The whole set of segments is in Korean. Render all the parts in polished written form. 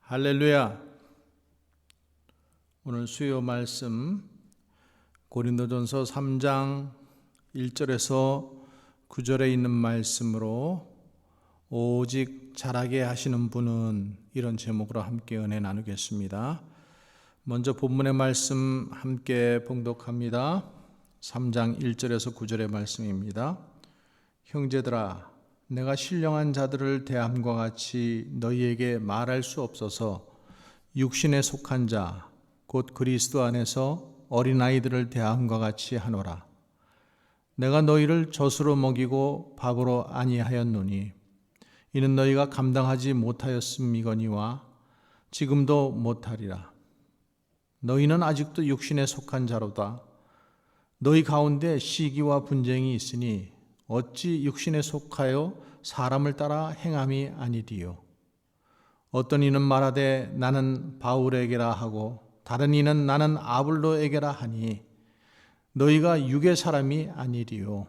할렐루야. 오늘 수요 말씀 고린도전서 3장 1절에서 9절에 있는 말씀으로 오직 잘하게 하시는 분은, 이런 제목으로 함께 은혜 나누겠습니다. 먼저 본문의 말씀 함께 봉독합니다. 3장 1절에서 9절의 말씀입니다. 형제들아, 내가 신령한 자들을 대함과 같이 너희에게 말할 수 없어서 육신에 속한 자 곧 그리스도 안에서 어린아이들을 대함과 같이 하노라. 내가 너희를 젖으로 먹이고 밥으로 아니하였노니 이는 너희가 감당하지 못하였음이거니와 지금도 못하리라. 너희는 아직도 육신에 속한 자로다. 너희 가운데 시기와 분쟁이 있으니 어찌 육신에 속하여 사람을 따라 행함이 아니리요. 어떤 이는 말하되 나는 바울에게라 하고 다른 이는 나는 아볼로에게라 하니 너희가 육의 사람이 아니리요.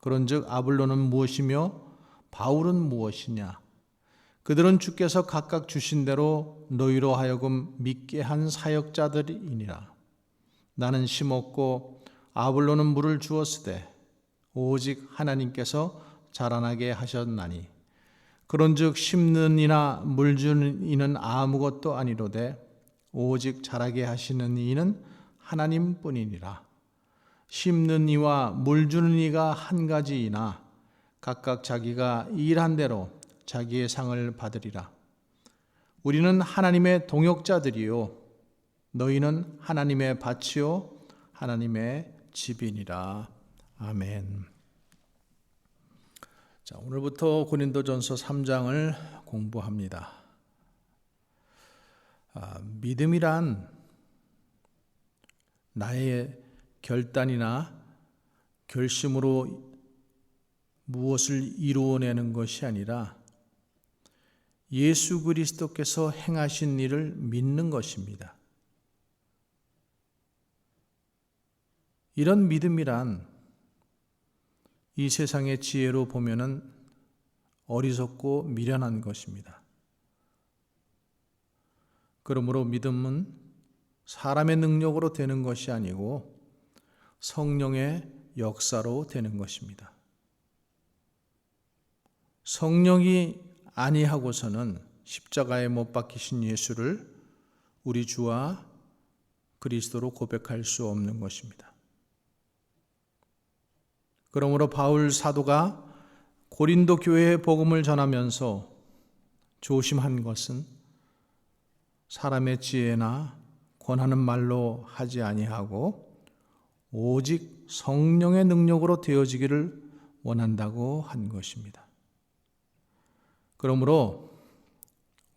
그런즉 아볼로는 무엇이며 바울은 무엇이냐? 그들은 주께서 각각 주신 대로 너희로 하여금 믿게 한 사역자들이니라. 나는 심었고 아볼로는 물을 주었으되 오직 하나님께서 자라나게 하셨나니 그런즉 심는 이나 물 주는 이는 아무것도 아니로되 오직 자라게 하시는 이는 하나님뿐이니라. 심는 이와 물 주는 이가 한 가지이나 각각 자기가 일한 대로 자기의 상을 받으리라. 우리는 하나님의 동역자들이요 너희는 하나님의 밭이요 하나님의 집이니라. 아멘. 자, 오늘부터 고린도전서 3장을 공부합니다. 믿음이란 나의 결단이나 결심으로 무엇을 이루어내는 것이 아니라 예수 그리스도께서 행하신 일을 믿는 것입니다. 이런 믿음이란 이 세상의 지혜로 보면은 어리석고 미련한 것입니다. 그러므로 믿음은 사람의 능력으로 되는 것이 아니고 성령의 역사로 되는 것입니다. 성령이 아니하고서는 십자가에 못 박히신 예수를 우리 주와 그리스도로 고백할 수 없는 것입니다. 그러므로 바울 사도가 고린도 교회에 복음을 전하면서 조심한 것은 사람의 지혜나 권하는 말로 하지 아니하고 오직 성령의 능력으로 되어지기를 원한다고 한 것입니다. 그러므로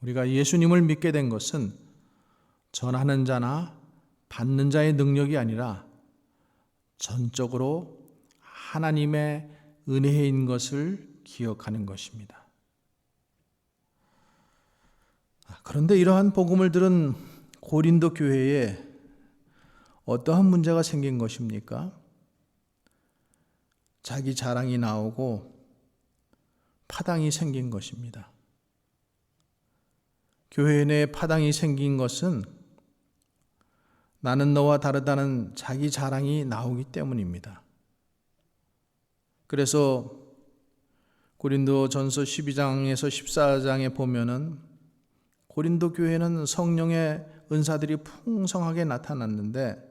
우리가 예수님을 믿게 된 것은 전하는 자나 받는 자의 능력이 아니라 전적으로 하나님의 은혜인 것을 기억하는 것입니다. 그런데 이러한 복음을 들은 고린도 교회에 어떠한 문제가 생긴 것입니까? 자기 자랑이 나오고 파당이 생긴 것입니다. 교회 내에 파당이 생긴 것은 나는 너와 다르다는 자기 자랑이 나오기 때문입니다. 그래서 고린도전서 12장에서 14장에 보면은 고린도 교회는 성령의 은사들이 풍성하게 나타났는데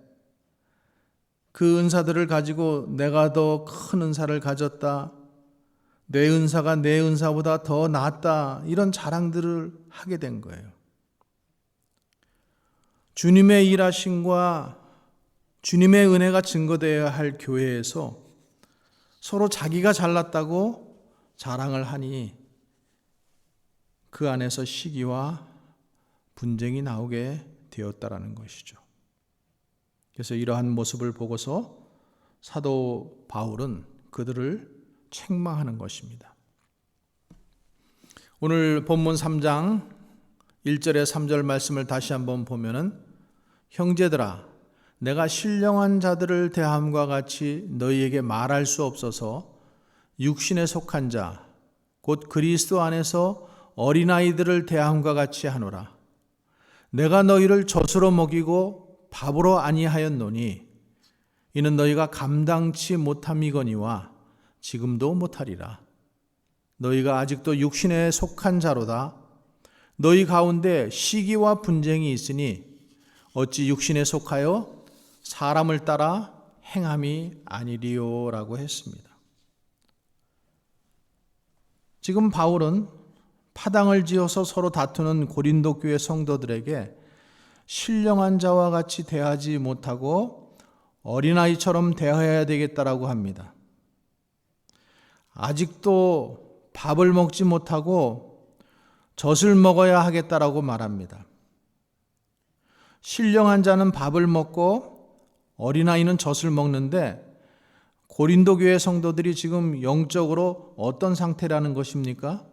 그 은사들을 가지고 내가 더 큰 은사를 가졌다, 내 은사가 내 은사보다 더 낫다, 이런 자랑들을 하게 된 거예요. 주님의 일하심과 주님의 은혜가 증거되어야 할 교회에서 서로 자기가 잘났다고 자랑을 하니 그 안에서 시기와 분쟁이 나오게 되었다라는 것이죠. 그래서 이러한 모습을 보고서 사도 바울은 그들을 책망하는 것입니다. 오늘 본문 3장 1절에 3절 말씀을 다시 한번 보면은 형제들아, 내가 신령한 자들을 대함과 같이 너희에게 말할 수 없어서 육신에 속한 자 곧 그리스도 안에서 어린아이들을 대함과 같이 하노라. 내가 너희를 젖으로 먹이고 밥으로 아니하였노니 이는 너희가 감당치 못함이거니와 지금도 못하리라. 너희가 아직도 육신에 속한 자로다. 너희 가운데 시기와 분쟁이 있으니 어찌 육신에 속하여 사람을 따라 행함이 아니리요 라고 했습니다. 지금 바울은 파당을 지어서 서로 다투는 고린도 교회 성도들에게 신령한 자와 같이 대하지 못하고 어린아이처럼 대해야 되겠다라고 합니다. 아직도 밥을 먹지 못하고 젖을 먹어야 하겠다라고 말합니다. 신령한 자는 밥을 먹고 어린아이는 젖을 먹는데 고린도 교회 성도들이 지금 영적으로 어떤 상태라는 것입니까?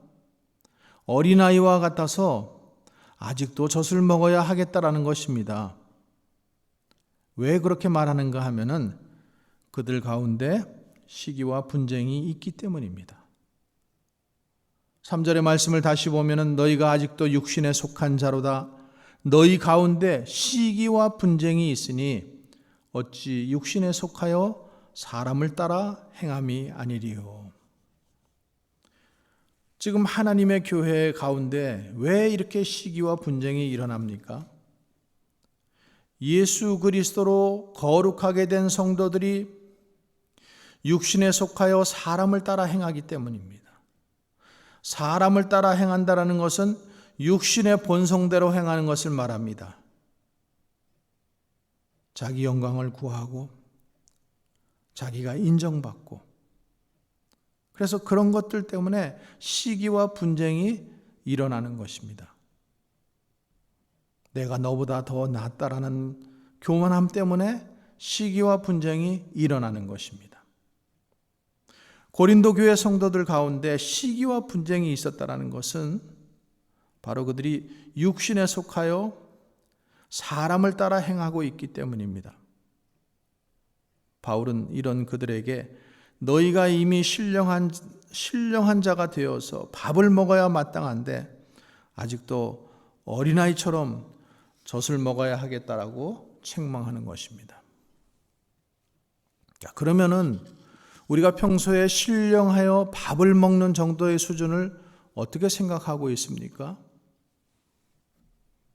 어린아이와 같아서 아직도 젖을 먹어야 하겠다라는 것입니다. 왜 그렇게 말하는가 하면은 그들 가운데 시기와 분쟁이 있기 때문입니다. 3절의 말씀을 다시 보면은 너희가 아직도 육신에 속한 자로다. 너희 가운데 시기와 분쟁이 있으니 어찌 육신에 속하여 사람을 따라 행함이 아니리요. 지금 하나님의 교회 가운데 왜 이렇게 시기와 분쟁이 일어납니까? 예수 그리스도로 거룩하게 된 성도들이 육신에 속하여 사람을 따라 행하기 때문입니다. 사람을 따라 행한다라는 것은 육신의 본성대로 행하는 것을 말합니다. 자기 영광을 구하고 자기가 인정받고, 그래서 그런 것들 때문에 시기와 분쟁이 일어나는 것입니다. 내가 너보다 더 낫다라는 교만함 때문에 시기와 분쟁이 일어나는 것입니다. 고린도 교회 성도들 가운데 시기와 분쟁이 있었다라는 것은 바로 그들이 육신에 속하여 사람을 따라 행하고 있기 때문입니다. 바울은 이런 그들에게 너희가 이미 신령한 자가 되어서 밥을 먹어야 마땅한데 아직도 어린아이처럼 젖을 먹어야 하겠다라고 책망하는 것입니다. 그러면은 우리가 평소에 신령하여 밥을 먹는 정도의 수준을 어떻게 생각하고 있습니까?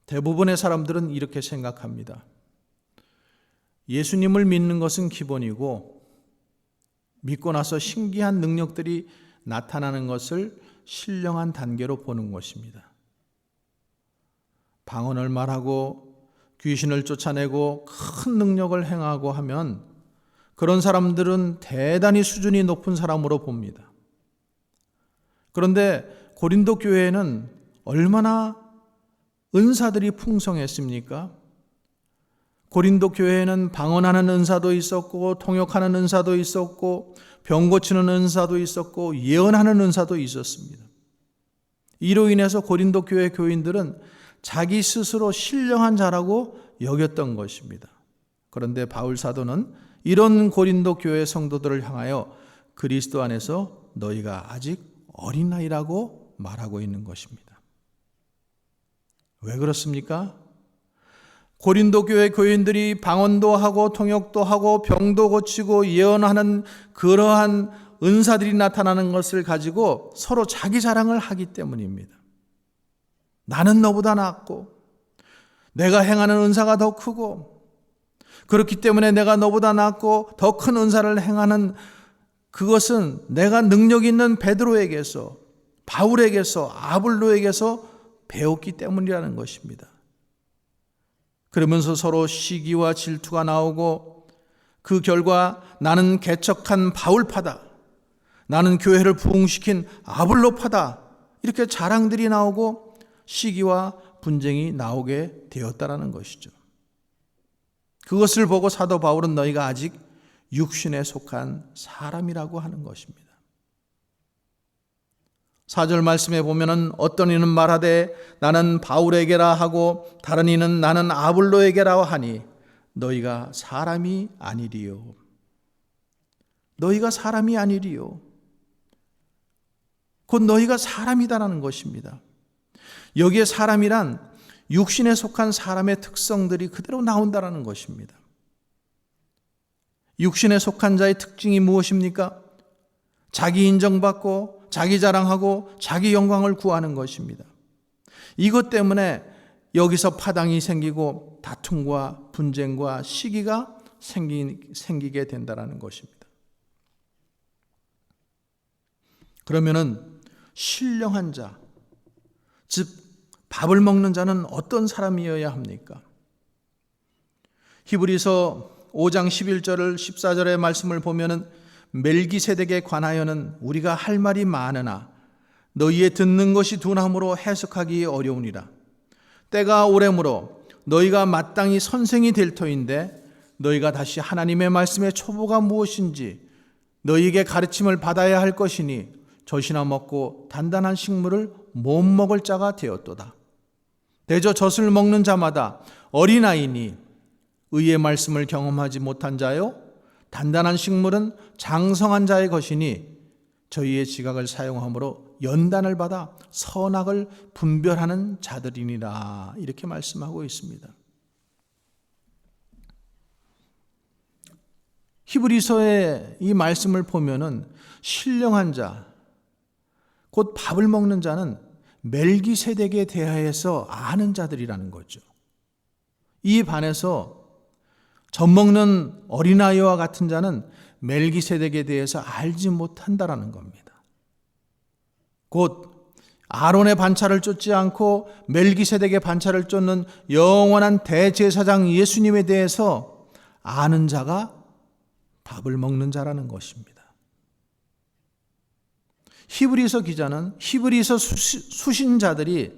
대부분의 사람들은 이렇게 생각합니다. 예수님을 믿는 것은 기본이고 믿고 나서 신기한 능력들이 나타나는 것을 신령한 단계로 보는 것입니다. 방언을 말하고 귀신을 쫓아내고 큰 능력을 행하고 하면 그런 사람들은 대단히 수준이 높은 사람으로 봅니다. 그런데 고린도 교회에는 얼마나 은사들이 풍성했습니까? 고린도 교회에는 방언하는 은사도 있었고 통역하는 은사도 있었고 병 고치는 은사도 있었고 예언하는 은사도 있었습니다. 이로 인해서 고린도 교회 교인들은 자기 스스로 신령한 자라고 여겼던 것입니다. 그런데 바울 사도는 이런 고린도 교회 성도들을 향하여 그리스도 안에서 너희가 아직 어린아이라고 말하고 있는 것입니다. 왜 그렇습니까? 고린도 교회 교인들이 방언도 하고 통역도 하고 병도 고치고 예언하는 그러한 은사들이 나타나는 것을 가지고 서로 자기 자랑을 하기 때문입니다. 나는 너보다 낫고 내가 행하는 은사가 더 크고 그렇기 때문에 내가 너보다 낫고 더 큰 은사를 행하는 그것은 내가 능력 있는 베드로에게서 바울에게서 아볼로에게서 배웠기 때문이라는 것입니다. 그러면서 서로 시기와 질투가 나오고 그 결과 나는 개척한 바울파다, 나는 교회를 부흥시킨 아볼로파다, 이렇게 자랑들이 나오고 시기와 분쟁이 나오게 되었다라는 것이죠. 그것을 보고 사도 바울은 너희가 아직 육신에 속한 사람이라고 하는 것입니다. 4절 말씀에 보면은 어떤 이는 말하되 나는 바울에게라 하고 다른 이는 나는 아볼로에게라 하니 너희가 사람이 아니리요. 너희가 사람이 아니리요. 곧 너희가 사람이다라는 것입니다. 여기에 사람이란 육신에 속한 사람의 특성들이 그대로 나온다라는 것입니다. 육신에 속한 자의 특징이 무엇입니까? 자기 인정받고 자기 자랑하고 자기 영광을 구하는 것입니다. 이것 때문에 여기서 파당이 생기고 다툼과 분쟁과 시기가 생기게 된다는 것입니다. 그러면은 신령한 자, 즉 밥을 먹는 자는 어떤 사람이어야 합니까? 히브리서 5장 11절을 14절의 말씀을 보면은 멜기세덱에 관하여는 우리가 할 말이 많으나 너희의 듣는 것이 둔함으로 해석하기 어려우니라. 때가 오래므로 너희가 마땅히 선생이 될 터인데 너희가 다시 하나님의 말씀의 초보가 무엇인지 너희에게 가르침을 받아야 할 것이니 젖이나 먹고 단단한 식물을 못 먹을 자가 되었도다. 대저 젖을 먹는 자마다 어린아이니 의의 말씀을 경험하지 못한 자요 단단한 식물은 장성한 자의 것이니 저희의 지각을 사용함으로 연단을 받아 선악을 분별하는 자들이니라. 이렇게 말씀하고 있습니다. 히브리서의 이 말씀을 보면은 신령한 자, 곧 밥을 먹는 자는 멜기세덱에 대하여서 아는 자들이라는 거죠. 이 반에서 젖먹는 어린아이와 같은 자는 멜기세덱에 대해서 알지 못한다라는 겁니다. 곧 아론의 반차를 쫓지 않고 멜기세덱의 반차를 쫓는 영원한 대제사장 예수님에 대해서 아는 자가 밥을 먹는 자라는 것입니다. 히브리서 기자는 히브리서 수신자들이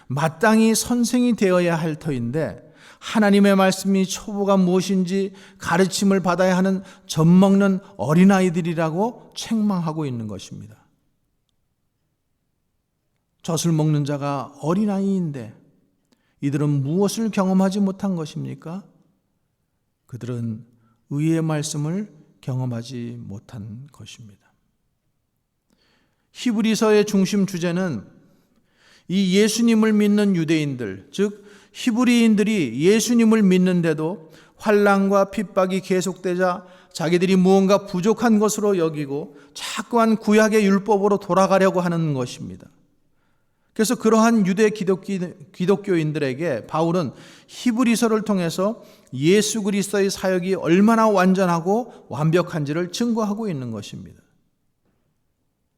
마땅히 선생이 되어야 할 터인데 하나님의 말씀이 초보가 무엇인지 가르침을 받아야 하는 젖먹는 어린아이들이라고 책망하고 있는 것입니다. 젖을 먹는 자가 어린아이인데 이들은 무엇을 경험하지 못한 것입니까? 그들은 의의 말씀을 경험하지 못한 것입니다. 히브리서의 중심 주제는 이 예수님을 믿는 유대인들, 즉 히브리인들이 예수님을 믿는데도 환난과 핍박이 계속되자 자기들이 무언가 부족한 것으로 여기고 자꾸만 구약의 율법으로 돌아가려고 하는 것입니다. 그래서 그러한 유대 기독교인들에게 바울은 히브리서를 통해서 예수 그리스도의 사역이 얼마나 완전하고 완벽한지를 증거하고 있는 것입니다.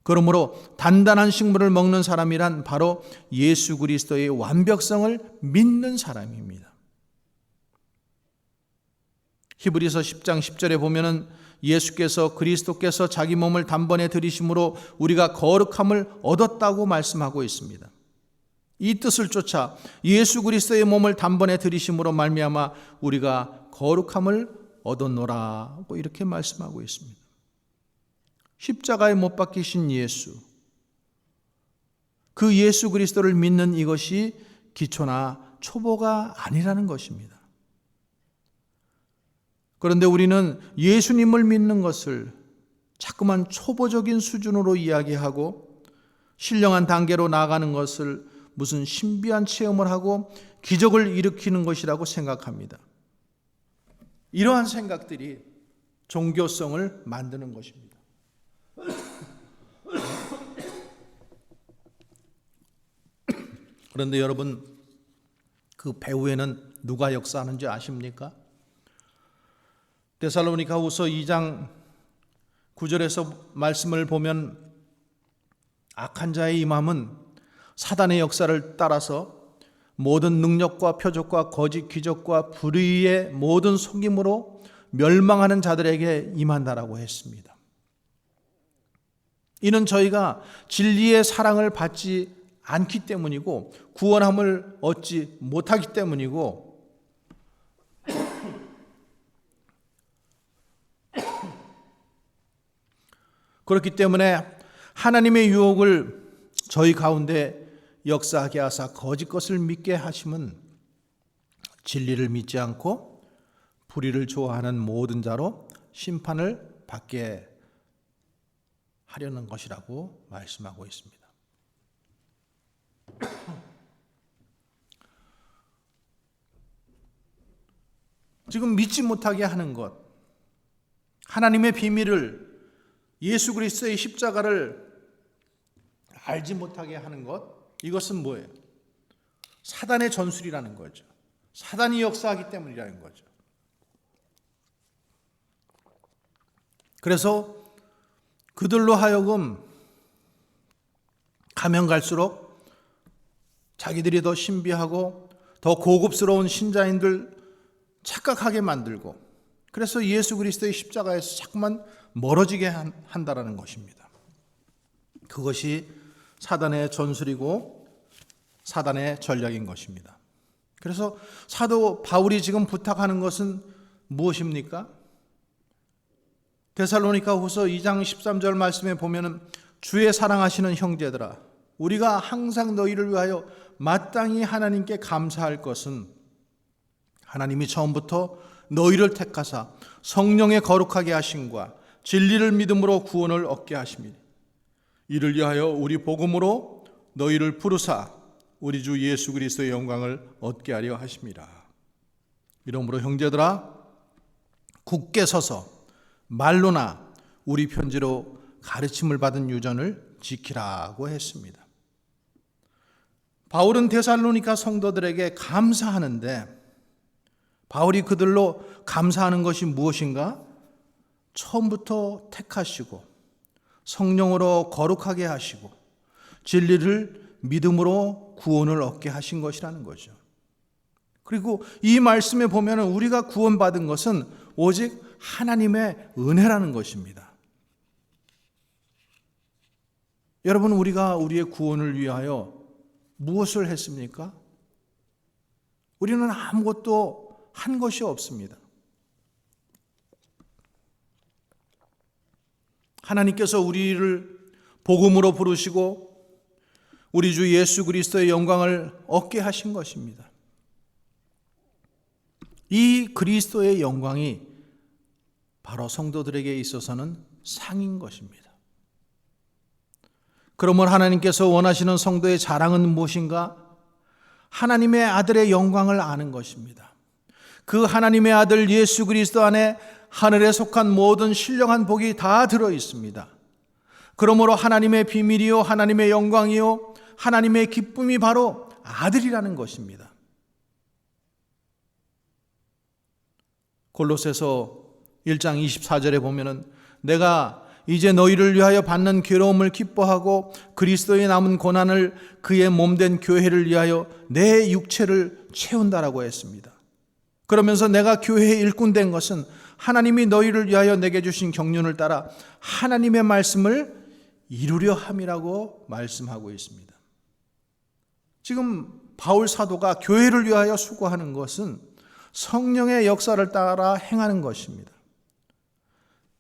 그러므로 단단한 식물을 먹는 사람이란 바로 예수 그리스도의 완벽성을 믿는 사람입니다. 히브리서 10장 10절에 보면은 예수께서 그리스도께서 자기 몸을 단번에 들이심으로 우리가 거룩함을 얻었다고 말씀하고 있습니다. 이 뜻을 쫓아 예수 그리스도의 몸을 단번에 들이심으로 말미암아 우리가 거룩함을 얻었노라고 이렇게 말씀하고 있습니다. 십자가에 못 박히신 예수, 그 예수 그리스도를 믿는 이것이 기초나 초보가 아니라는 것입니다. 그런데 우리는 예수님을 믿는 것을 자꾸만 초보적인 수준으로 이야기하고 신령한 단계로 나아가는 것을 무슨 신비한 체험을 하고 기적을 일으키는 것이라고 생각합니다. 이러한 생각들이 종교성을 만드는 것입니다. 그런데 여러분, 그 배후에는 누가 역사하는지 아십니까? 데살로니가후서 2장 9절에서 말씀을 보면 악한 자의 임함은 사단의 역사를 따라서 모든 능력과 표적과 거짓 기적과 불의의 모든 속임으로 멸망하는 자들에게 임한다라고 했습니다. 이는 저희가 진리의 사랑을 받지 않기 때문이고 구원함을 얻지 못하기 때문이고 그렇기 때문에 하나님의 유혹을 저희 가운데 역사하게 하사 거짓 것을 믿게 하심은 진리를 믿지 않고 불의를 좋아하는 모든 자로 심판을 받게 하려는 것이라고 말씀하고 있습니다. 지금 믿지 못하게 하는 것, 하나님의 비밀을, 예수 그리스도의 십자가를 알지 못하게 하는 것, 이것은 뭐예요? 사단의 전술이라는 거죠. 사단이 역사하기 때문이라는 거죠. 그래서 그들로 하여금 가면 갈수록 자기들이 더 신비하고 더 고급스러운 신자인들 착각하게 만들고, 그래서 예수 그리스도의 십자가에서 자꾸만 멀어지게 한다라는 것입니다. 그것이 사단의 전술이고 사단의 전략인 것입니다. 그래서 사도 바울이 지금 부탁하는 것은 무엇입니까? 데살로니가 후서 2장 13절 말씀에 보면은 주의 사랑하시는 형제들아, 우리가 항상 너희를 위하여 마땅히 하나님께 감사할 것은 하나님이 처음부터 너희를 택하사 성령의 거룩하게 하심과 진리를 믿음으로 구원을 얻게 하심이니 이를 위하여 우리 복음으로 너희를 부르사 우리 주 예수 그리스도의 영광을 얻게 하려 하심이라. 이러므로 형제들아, 굳게 서서 말로나 우리 편지로 가르침을 받은 유전을 지키라고 했습니다. 바울은 데살로니가 성도들에게 감사하는데, 바울이 그들로 감사하는 것이 무엇인가? 처음부터 택하시고 성령으로 거룩하게 하시고 진리를 믿음으로 구원을 얻게 하신 것이라는 거죠. 그리고 이 말씀에 보면 우리가 구원받은 것은 오직 하나님의 은혜라는 것입니다. 여러분, 우리가 우리의 구원을 위하여 무엇을 했습니까? 우리는 아무것도 한 것이 없습니다. 하나님께서 우리를 복음으로 부르시고 우리 주 예수 그리스도의 영광을 얻게 하신 것입니다. 이 그리스도의 영광이 바로 성도들에게 있어서는 상인 것입니다. 그러므로 하나님께서 원하시는 성도의 자랑은 무엇인가? 하나님의 아들의 영광을 아는 것입니다. 그 하나님의 아들 예수 그리스도 안에 하늘에 속한 모든 신령한 복이 다 들어 있습니다. 그러므로 하나님의 비밀이요, 하나님의 영광이요, 하나님의 기쁨이 바로 아들이라는 것입니다. 골로새서 1장 24절에 보면은 내가 이제 너희를 위하여 받는 괴로움을 기뻐하고 그리스도의 남은 고난을 그의 몸된 교회를 위하여 내 육체를 채운다라고 했습니다. 그러면서 내가 교회의 일꾼 된 것은 하나님이 너희를 위하여 내게 주신 경륜을 따라 하나님의 말씀을 이루려 함이라고 말씀하고 있습니다. 지금 바울 사도가 교회를 위하여 수고하는 것은 성령의 역사를 따라 행하는 것입니다.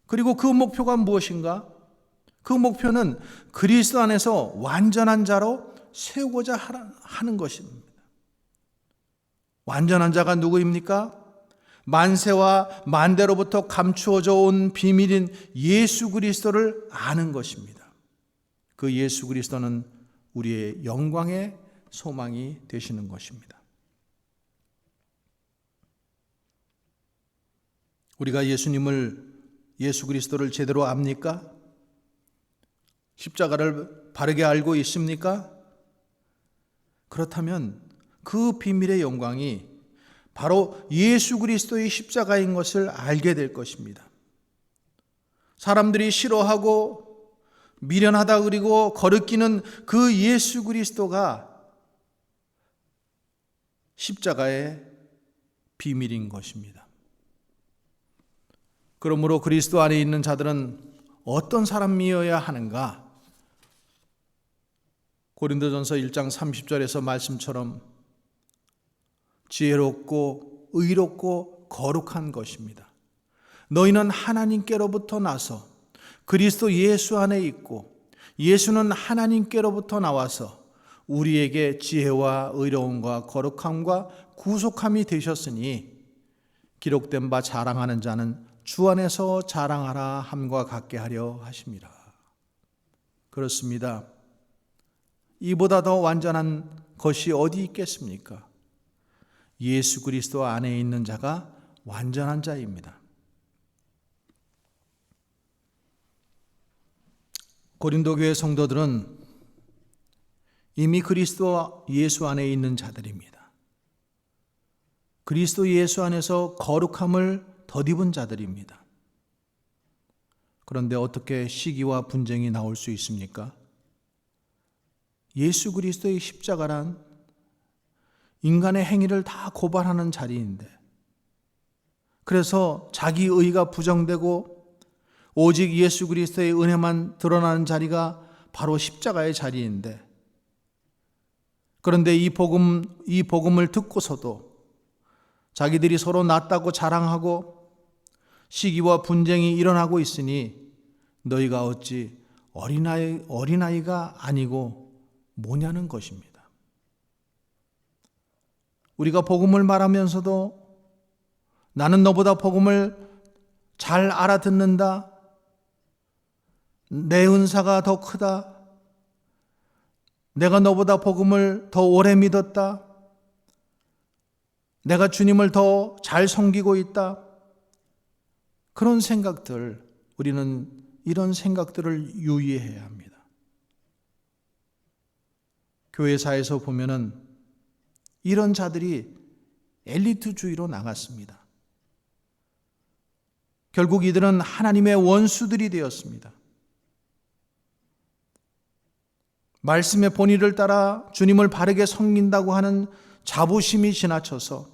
그리고 그 목표가 무엇인가? 그 목표는 그리스도 안에서 완전한 자로 세우고자 하는 것입니다. 완전한 자가 누구입니까? 만세와 만대로부터 감추어져 온 비밀인 예수 그리스도를 아는 것입니다. 그 예수 그리스도는 우리의 영광의 소망이 되시는 것입니다. 우리가 예수 그리스도를 제대로 압니까? 십자가를 바르게 알고 있습니까? 그렇다면 그 비밀의 영광이 바로 예수 그리스도의 십자가인 것을 알게 될 것입니다. 사람들이 싫어하고 미련하다 그리고 거르끼는 그 예수 그리스도가 십자가의 비밀인 것입니다. 그러므로 그리스도 안에 있는 자들은 어떤 사람이어야 하는가? 고린도전서 1장 30절에서 말씀처럼 지혜롭고 의롭고 거룩한 것입니다. 너희는 하나님께로부터 나서 그리스도 예수 안에 있고 예수는 하나님께로부터 나와서 우리에게 지혜와 의로움과 거룩함과 구속함이 되셨으니 기록된 바 자랑하는 자는 주 안에서 자랑하라 함과 같게 하려 하심이라. 그렇습니다. 이보다 더 완전한 것이 어디 있겠습니까? 예수 그리스도 안에 있는 자가 완전한 자입니다. 고린도 교회 성도들은 이미 그리스도 예수 안에 있는 자들입니다. 그리스도 예수 안에서 거룩함을 덧입은 자들입니다. 그런데 어떻게 시기와 분쟁이 나올 수 있습니까? 예수 그리스도의 십자가란 인간의 행위를 다 고발하는 자리인데, 그래서 자기 의가 부정되고 오직 예수 그리스도의 은혜만 드러나는 자리가 바로 십자가의 자리인데, 그런데 이 복음을 듣고서도 자기들이 서로 낫다고 자랑하고 시기와 분쟁이 일어나고 있으니 너희가 어찌 어린아이가 아니고 뭐냐는 것입니다. 우리가 복음을 말하면서도 나는 너보다 복음을 잘 알아듣는다, 내 은사가 더 크다, 내가 너보다 복음을 더 오래 믿었다, 내가 주님을 더 잘 섬기고 있다, 그런 생각들, 우리는 이런 생각들을 유의해야 합니다. 교회사에서 보면은 이런 자들이 엘리트주의로 나갔습니다. 결국 이들은 하나님의 원수들이 되었습니다. 말씀의 본의를 따라 주님을 바르게 섬긴다고 하는 자부심이 지나쳐서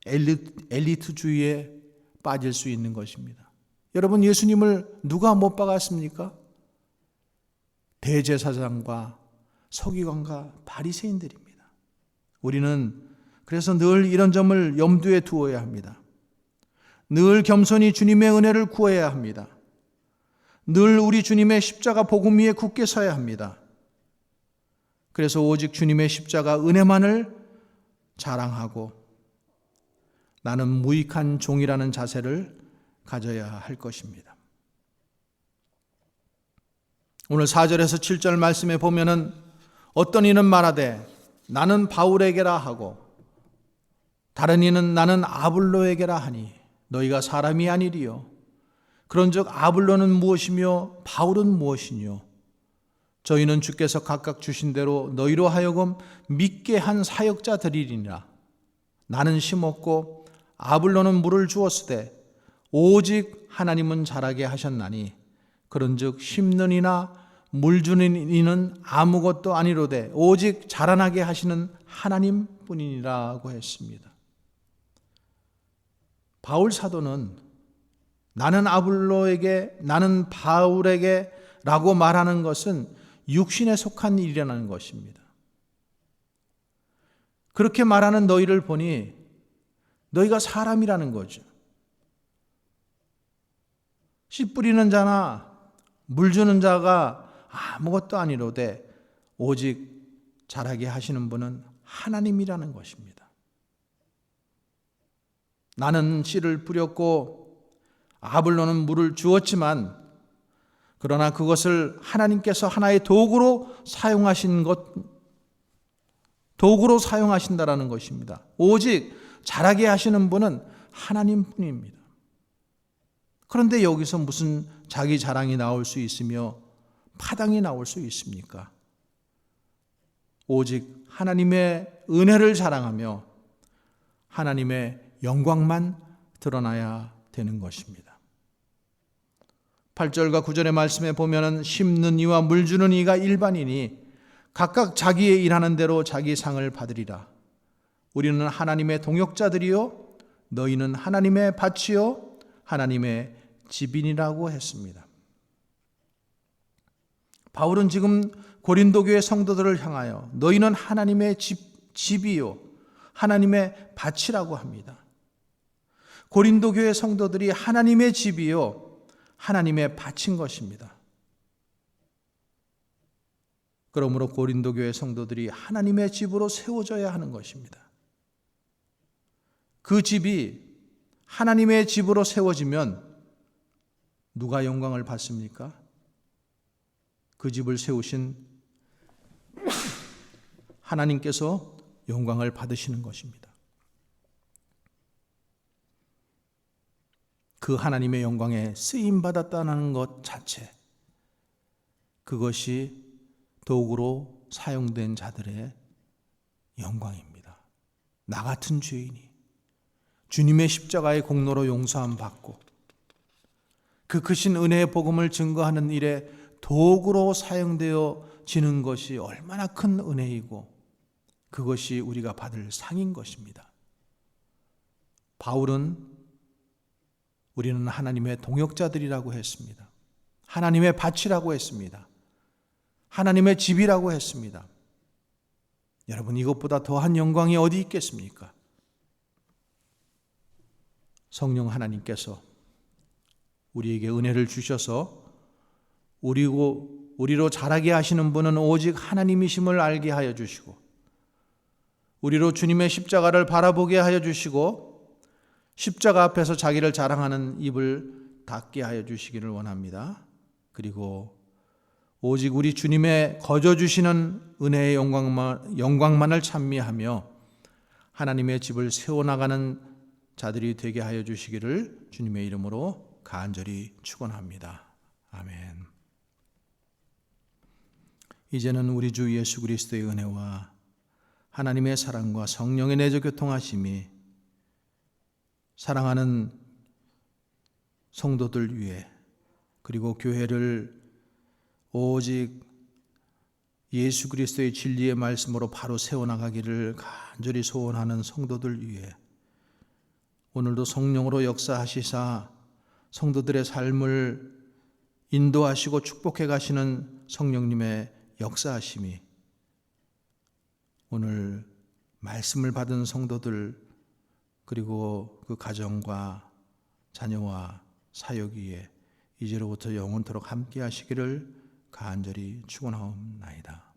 엘리트주의에 빠질 수 있는 것입니다. 여러분, 예수님을 누가 못 박았습니까? 대제사장과 서기관과 바리새인들입니다. 우리는 그래서 늘 이런 점을 염두에 두어야 합니다. 늘 겸손히 주님의 은혜를 구해야 합니다. 늘 우리 주님의 십자가 복음 위에 굳게 서야 합니다. 그래서 오직 주님의 십자가 은혜만을 자랑하고 나는 무익한 종이라는 자세를 가져야 할 것입니다. 오늘 4절에서 7절 말씀에 보면은 어떤 이는 말하되 나는 바울에게라 하고 다른 이는 나는 아볼로에게라 하니 너희가 사람이 아니리요. 그런즉 아볼로는 무엇이며 바울은 무엇이뇨? 저희는 주께서 각각 주신 대로 너희로 하여금 믿게 한 사역자들이니라. 나는 심었고 아볼로는 물을 주었으되 오직 하나님은 자라게 하셨나니 그런즉 심는 이나 물 주는 이는 아무것도 아니로되 오직 자라나게 하시는 하나님뿐이니라고 했습니다. 바울 사도는 나는 아볼로에게 나는 바울에게 라고 말하는 것은 육신에 속한 일이라는 것입니다. 그렇게 말하는 너희를 보니 너희가 사람이라는 거죠. 씨 뿌리는 자나 물 주는 자가 아무것도 아니로되 오직 자라게 하시는 분은 하나님이라는 것입니다. 나는 씨를 뿌렸고 아볼로는 물을 주었지만 그러나 그것을 하나님께서 하나의 도구로 사용하신다라는 것입니다. 오직 자라게 하시는 분은 하나님뿐입니다. 그런데 여기서 무슨 자기 자랑이 나올 수 있으며 파당이 나올 수 있습니까? 오직 하나님의 은혜를 자랑하며 하나님의 영광만 드러나야 되는 것입니다. 8절과 9절의 말씀에 보면은 심는 이와 물 주는 이가 일반이니 각각 자기의 일하는 대로 자기 상을 받으리라. 우리는 하나님의 동역자들이요 너희는 하나님의 밭이요 하나님의 집인이라고 했습니다. 바울은 지금 고린도 교회 성도들을 향하여 너희는 하나님의 집이요 하나님의 밭이라고 합니다. 고린도 교회 성도들이 하나님의 집이요 하나님의 밭인 것입니다. 그러므로 고린도 교회 성도들이 하나님의 집으로 세워져야 하는 것입니다. 그 집이 하나님의 집으로 세워지면 누가 영광을 받습니까? 그 집을 세우신 하나님께서 영광을 받으시는 것입니다. 그 하나님의 영광에 쓰임 받았다는 것 자체, 그것이 도구로 사용된 자들의 영광입니다. 나 같은 죄인이 주님의 십자가의 공로로 용서함 받고 그 크신 은혜의 복음을 증거하는 일에 도구로 사용되어지는 것이 얼마나 큰 은혜이고 그것이 우리가 받을 상인 것입니다. 바울은 우리는 하나님의 동역자들이라고 했습니다. 하나님의 밭이라고 했습니다. 하나님의 집이라고 했습니다. 여러분, 이것보다 더한 영광이 어디 있겠습니까? 성령 하나님께서 우리에게 은혜를 주셔서 우리로 자라게 하시는 분은 오직 하나님이심을 알게 하여 주시고 우리로 주님의 십자가를 바라보게 하여 주시고 십자가 앞에서 자기를 자랑하는 입을 닫게 하여 주시기를 원합니다. 그리고 오직 우리 주님의 거저 주시는 은혜의 영광만을 찬미하며 하나님의 집을 세워나가는 자들이 되게 하여 주시기를 주님의 이름으로 간절히 축원합니다. 아멘. 이제는 우리 주 예수 그리스도의 은혜와 하나님의 사랑과 성령의 내적 교통하심이 사랑하는 성도들 위해 그리고 교회를 오직 예수 그리스도의 진리의 말씀으로 바로 세워나가기를 간절히 소원하는 성도들 위해 오늘도 성령으로 역사하시사 성도들의 삶을 인도하시고 축복해 가시는 성령님의 역사하심이 오늘 말씀을 받은 성도들 그리고 그 가정과 자녀와 사역 위에 이제로부터 영원토록 함께 하시기를 간절히 축원하옵나이다.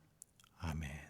아멘.